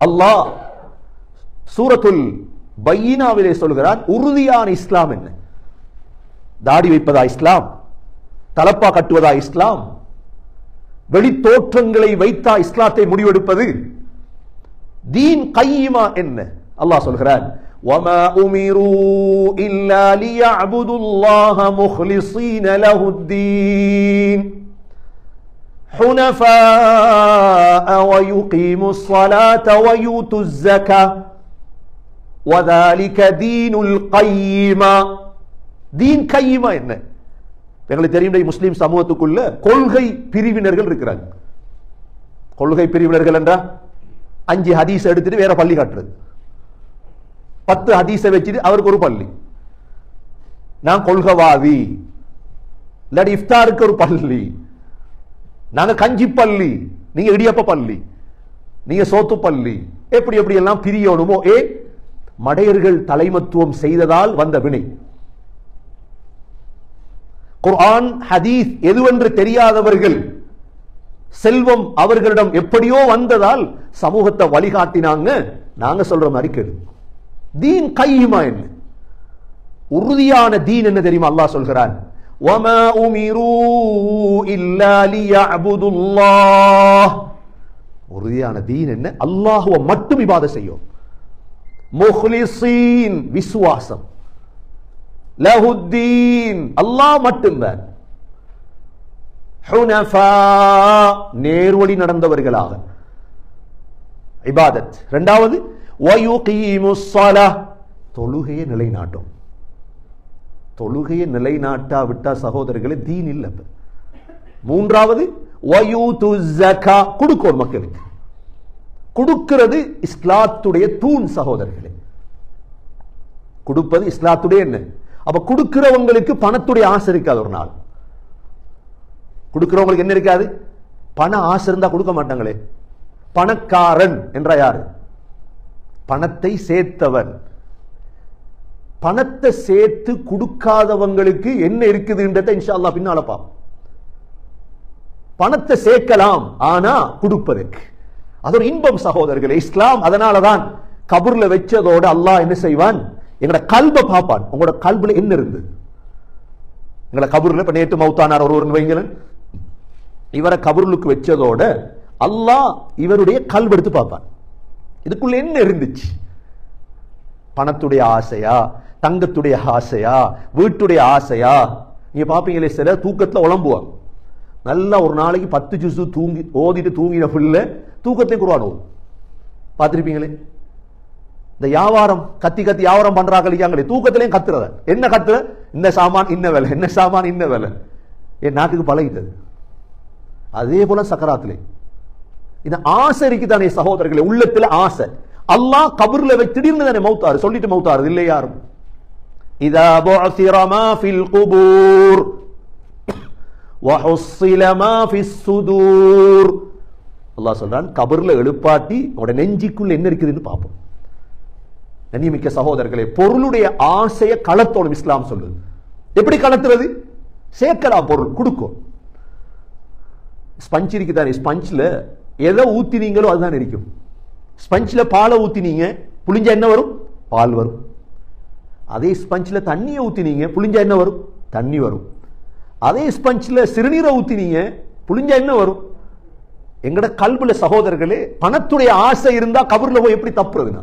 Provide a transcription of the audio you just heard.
அல்லாஹ் சூரத்துல் பையினாவிலே சொல்கிறான், உறுதியான இஸ்லாம் என்ன? தாடி வைப்பதா இஸ்லாம்? தலப்பா கட்டுவதா இஸ்லாம்? வெளித்தோற்றங்களை வைத்தா இஸ்லாத்தை முடிவெடுப்பது? தீன் கையிமா என்ன? அல்லாஹ் சொல்கிறான், وَمَا أُمِرُوا إِلَّا لِيَعْبُدُوا اللَّهَ مُخْلِصِينَ لَهُ الدِّينَ حُنَفَاءَ وَيُقِيمُوا الصَّلَاةَ وَيُؤْتُوا الزَّكَاةَ وَذَلِكَ دِينُ الْقَيِّمَةِ. தீன் கையிமா என்ன? எங்களுக்கு தெரியும், முஸ்லிம் சமூகத்துக்குள்ள கொள்கை பிரிவினர்கள் இருக்கிறாங்க. கொள்கை பிரிவினர்கள் என்றா 5 ஹதீஸ் எடுத்துட்டு வேற பள்ளி காட்டுறது, 10 ஹதீஸை வச்சுட்டு அவருக்கு ஒரு பள்ளி. நான் கொள்கவாதி, இல்லாட்டி இஃப்தாருக்கு ஒரு பள்ளி, நாங்க கஞ்சி பள்ளி, நீங்க இடியப்ப பள்ளி, நீங்க சோத்து பள்ளி, எப்படி எப்படி எல்லாம் பிரியணுமோ. மடையர்கள் தலைமத்துவம் செய்ததால் வந்த வினை. குர்ஆன் ஹதீஸ் எதுவென்று தெரியாதவர்கள், செல்வம் அவர்களிடம் எப்படியோ வந்ததால் சமூகத்தை வழிகாட்டினாங்க. நாங்க சொல்ற மாதிரி கேளு. தீன் கையுமா என்ன? உறுதியான தீன் என்ன தெரியுமா? அல்லாஹ் சொல்கிறான், وَمَا أُمِرُوا إِلَّا لِيَعْبُدُوا اللَّهَ. உறுதியான தீன் என்ன? அல்லாஹ்வை மட்டும் இபாதத் செய்யும். முஹ்லிஸீன், விசுவாசம். லஹுத்தீன், அல்லாஹ் மட்டும்தான். ஹுனஃபா, நேர்வழி நடந்தவர்களாக இபாதத். இரண்டாவது, வயுகீமுஸ் ஸலாஹ், தொழுகையை நிலைநாட்டும். தொழுகையை நிலைநாட்டா விட்டா சகோதரர்களே தீன் இல்ல. மூன்றாவது, வயூதுஸ் ஸகா, கொடுக்கும் மக்களுக்கு. கொடுக்கிறது இஸ்லாத்துடைய தூண் சகோதரர்களே. கொடுப்பது இஸ்லாத்துடைய என்ன? அப்ப கொடுக்கிறவங்களுக்கு பணத்துடைய ஆசை இருக்காது. ஒரு நாள் கொடுக்கிறவங்களுக்கு என்ன இருக்காது? பண ஆசை இருந்தா கொடுக்க மாட்டாங்களே. பணக்காரன் என்ற யாரு? பணத்தை சேர்த்தவன். பணத்தை சேர்த்து கொடுக்காதவங்களுக்கு என்ன இருக்குதுன்றதை இன்ஷா அல்லாஹ் பின்னால பார்ப்போம். பணத்தை சேர்க்கலாம், ஆனா கொடுப்பதற்கு அது ஒரு இன்பம் சகோதரர்களே. இஸ்லாம் அதனாலதான் கபூர்ல வச்சதோட அல்லாஹ் என்ன செய்வான்? எங்களோட கல்பை பார்ப்பான். உங்களோட கல்புல என்ன இருந்தது? எங்களை கபூர்ல இப்ப நேற்று மௌத்தானார் ஒருவர் வைங்களேன், இவரை கபூருக்கு வச்சதோட அல்லாஹ் இவருடைய கல்பு எடுத்து பார்ப்பான். இதுக்குள்ள என்ன இருந்துச்சு? பணத்துடைய ஆசையா, தங்கத்துடைய ஆசையா, வீட்டுடைய ஆசையா? நீங்க பாப்பீங்களே, சில தூக்கத்துல உழம்புவாங்க. நல்லா ஒரு நாளைக்கு 10 ஜுசு தூங்கி ஓதிட்டு தூங்கின பிள்ளை தூக்கத்தையும் குர்ஆன் ஓதும். பார்த்திருப்பீங்களே, இந்த வியாபாரம் கத்தி கத்தி வியாபாரம் பண்றாங்களே, தூக்கத்திலையும் கத்துறத. என்ன கத்துற? இந்த சாமான் இன்ன வேலை, என்ன சாமான் இன்ன வேலை. என் நாட்டுக்கு பழகிட்டது. அதே போல சக்கராத்திலே இந்த ஆசை இருக்குதானே சகோதரர்களே, உள்ளத்துல ஆசை. அல்லாஹ் கபர்ல வச்சு திடீர்னு தானே மௌத்தாரு, சொல்லிட்டு மௌத்தாரு இல்லை யாரும். இதா புஅசிர மா ஃபில் குபூர் வஹுஸ்ஸில மா ஃபிஸ் சுதூர். அல்லாஹ் சொல்றான், கபர்ல எழுப்பாட்டி உங்களோட நெஞ்சிக்குள்ள என்ன இருக்குதுன்னு பார்ப்போம். கண்ணியமிக்க சகோதரர்களே, பொருளுடைய ஆசையை களத்தோடும் இஸ்லாம் சொல்லுது. எப்படி களத்துறது? சேர்க்கலாம், பொருள் கொடுக்கும். ஸ்பஞ்ச் இருக்குதானே, ஸ்பஞ்ச்ல எதை ஊத்தினீங்களோ அதுதான் இருக்கும். ஸ்பஞ்ச்ல பாலை ஊத்தினீங்க, புளிஞ்சா என்ன வரும்? பால் வரும். அதே ஸ்பஞ்ச்ல தண்ணியை ஊத்தினீங்க, புளிஞ்சா என்ன வரும்? தண்ணி வரும். அதே ஸ்பஞ்ச்ல சிறுநீரை ஊத்தினீங்க, புளிஞ்சா என்ன வரும்? எங்கட கல்புல சகோதரர்களே, பணத்துடைய ஆசை இருந்தா கபர்ல போய் எப்படி தப்புறதுனா?